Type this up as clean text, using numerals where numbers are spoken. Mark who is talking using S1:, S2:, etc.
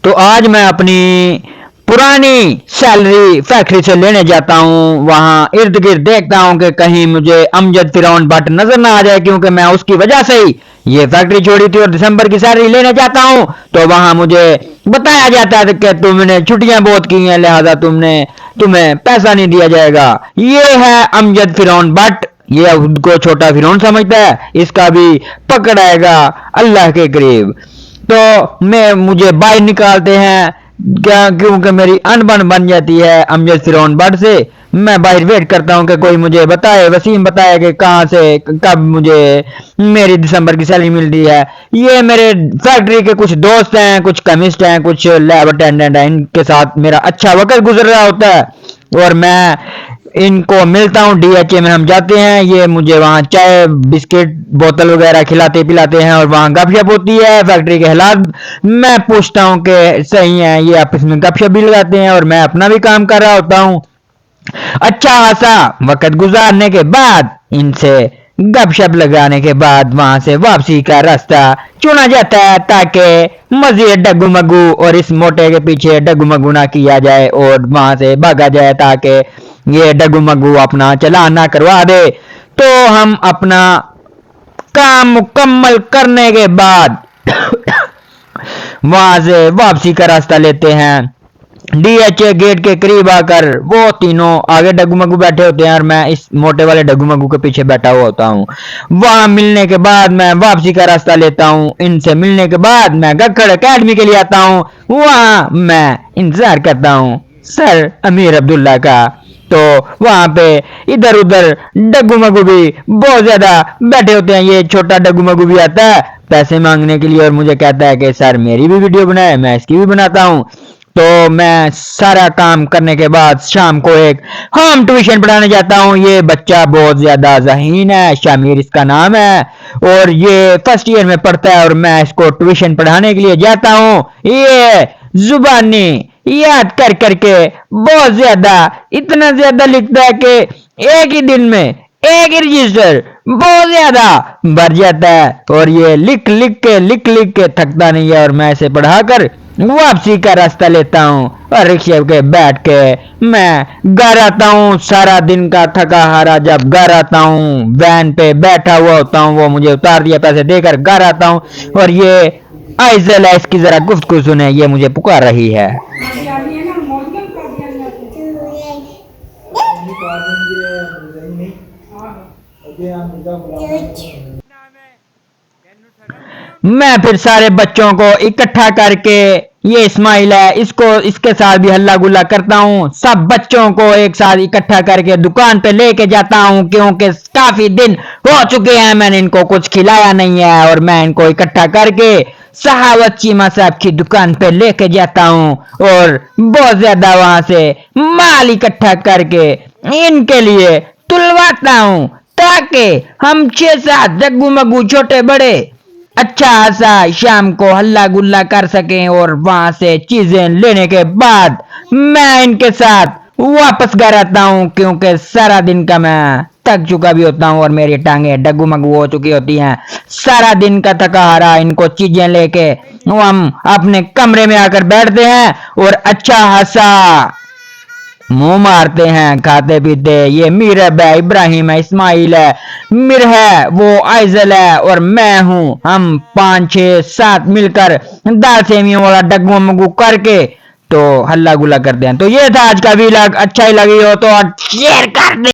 S1: तो आज मैं अपनी पुरानी सैलरी फैक्ट्री से लेने जाता हूँ। वहां इर्द गिर्द देखता हूँ कि कहीं मुझे अमजद फिरौन भट्ट नजर ना आ जाए, क्योंकि मैं उसकी वजह से ही ये फैक्ट्री छोड़ी थी और दिसंबर की सैलरी लेने जाता हूँ। तो वहां मुझे बताया जाता है कि तुमने छुट्टियां बहुत की हैं, लिहाजा तुम्हें पैसा नहीं दिया जाएगा। ये है अमजद फिरौन भट्ट, ये खुद को छोटा फिरौन समझता है, इसका भी पकड़ आएगा अल्लाह के करीब। तो मुझे बाहर निकालते हैं, क्या क्योंकि मेरी अनबन बन जाती है अमजद फिरौन भट्ट से। मैं बाहर वेट करता हूँ कि कोई मुझे बताए, वसीम बताए कि कहाँ से कब मुझे मेरी दिसंबर की सैलरी मिल रही है। ये मेरे फैक्ट्री के कुछ दोस्त हैं, कुछ केमिस्ट हैं, कुछ लैब अटेंडेंट हैं, इनके साथ मेरा अच्छा वक्त गुजर रहा होता है और मैं इनको मिलता हूँ। डीएचए में हम जाते हैं, ये मुझे वहाँ चाय बिस्किट बोतल वगैरह खिलाते पिलाते हैं और वहाँ गपशप होती है फैक्ट्री के हालात। मैं पूछता हूँ कि सही है, ये आपस में गपशप भी लगाते हैं और मैं अपना भी काम कर रहा होता हूँ। अच्छा खासा वक्त गुजारने के बाद, इनसे गपशप लगाने के बाद वहां से वापसी का रास्ता चुना जाता है, ताकि मजीद डगू मगू और इस मोटे के पीछे डगू मगू ना किया जाए और वहां से भागा जाए, ताकि ये डगू मगू अपना चालान ना करवा दे। तो हम अपना काम मुकम्मल करने के बाद वहां से वापसी का रास्ता लेते हैं। डीएचए गेट के करीब आकर वो तीनों आगे डगुमगु बैठे होते हैं और मैं इस मोटे वाले डगुमगु के पीछे बैठा हुआ होता हूँ। वहां मिलने के बाद मैं वापसी का रास्ता लेता हूँ। इनसे मिलने के बाद मैं गक्खड़ एकेडमी के लिए आता हूँ। वहां मैं इंतजार करता हूँ सर अमीर अब्दुल्ला का। तो वहां पे इधर उधर डग्गू मगू भी बहुत ज्यादा बैठे होते हैं। ये छोटा डग्गू मगू भी आता है पैसे मांगने के लिए और मुझे कहता है कि सर मेरी भी वीडियो बनाए, मैं इसकी भी बनाता हूँ। तो मैं सारा काम करने के बाद शाम को एक होम ट्यूशन पढ़ाने जाता हूँ। ये बच्चा बहुत ज्यादा ज़हीन है, शामिर इसका नाम है और ये फर्स्ट ईयर में पढ़ता है और मैं इसको ट्यूशन पढ़ाने के लिए जाता हूँ। ये जुबानी याद कर करके बहुत ज्यादा, इतना ज्यादा लिखता है कि एक ही दिन में एक ही रजिस्टर बहुत ज्यादा भर जाता है और ये लिख लिख के थकता नहीं है। और मैं इसे पढ़ाकर वापसी का रास्ता लेता हूँ और रिक्शे पे बैठ के मैं घर आता हूँ। सारा दिन का थका हारा जब घर आता हूँ, वैन पे बैठा हुआ होता हूँ, वो मुझे उतार दिया पैसे देकर घर आता हूँ और ये आइजल है, इसकी जरा गुफ्तगू सुने, ये मुझे पुकार रही है। मैं फिर सारे बच्चों को इकट्ठा करके, ये इस्माइल है, इसके साथ भी हल्ला गुल्ला करता हूँ। सब बच्चों को एक साथ इकट्ठा करके दुकान पे लेके जाता हूँ, क्योंकि काफी दिन हो चुके हैं मैंने इनको कुछ खिलाया नहीं है। और मैं इनको इकट्ठा करके सहावत चीमा साहब की दुकान पे लेके जाता हूँ और बहुत ज्यादा वहां से माल इकट्ठा करके इनके लिए तुलवाता हूँ, ताकि हम 6-7 जग्गू मग्गू छोटे बड़े अच्छा सा शाम को हल्ला गुल्ला कर सकें। और वहां से चीजें लेने के बाद मैं इनके साथ वापस घर आता हूँ, क्योंकि सारा दिन का मैं थक चुका भी होता हूँ और मेरी टांगे डगू मगू हो चुकी होती हैं। सारा दिन का थका हारा इनको चीजें लेके हम अपने कमरे में आकर बैठते हैं और अच्छा हंसा मुंह मारते हैं, खाते पीते। ये मीरब है, इब्राहिम है, इस्माइल है, मिर है, वो आइजल है और मैं हूँ। हम 5-6-7 मिलकर दाल सेमियों वाला डगू मगू करके तो हल्ला गुल्ला करते हैं। तो ये था आज का व्लॉग, अच्छा ही लगी हो तो शेयर कर दे।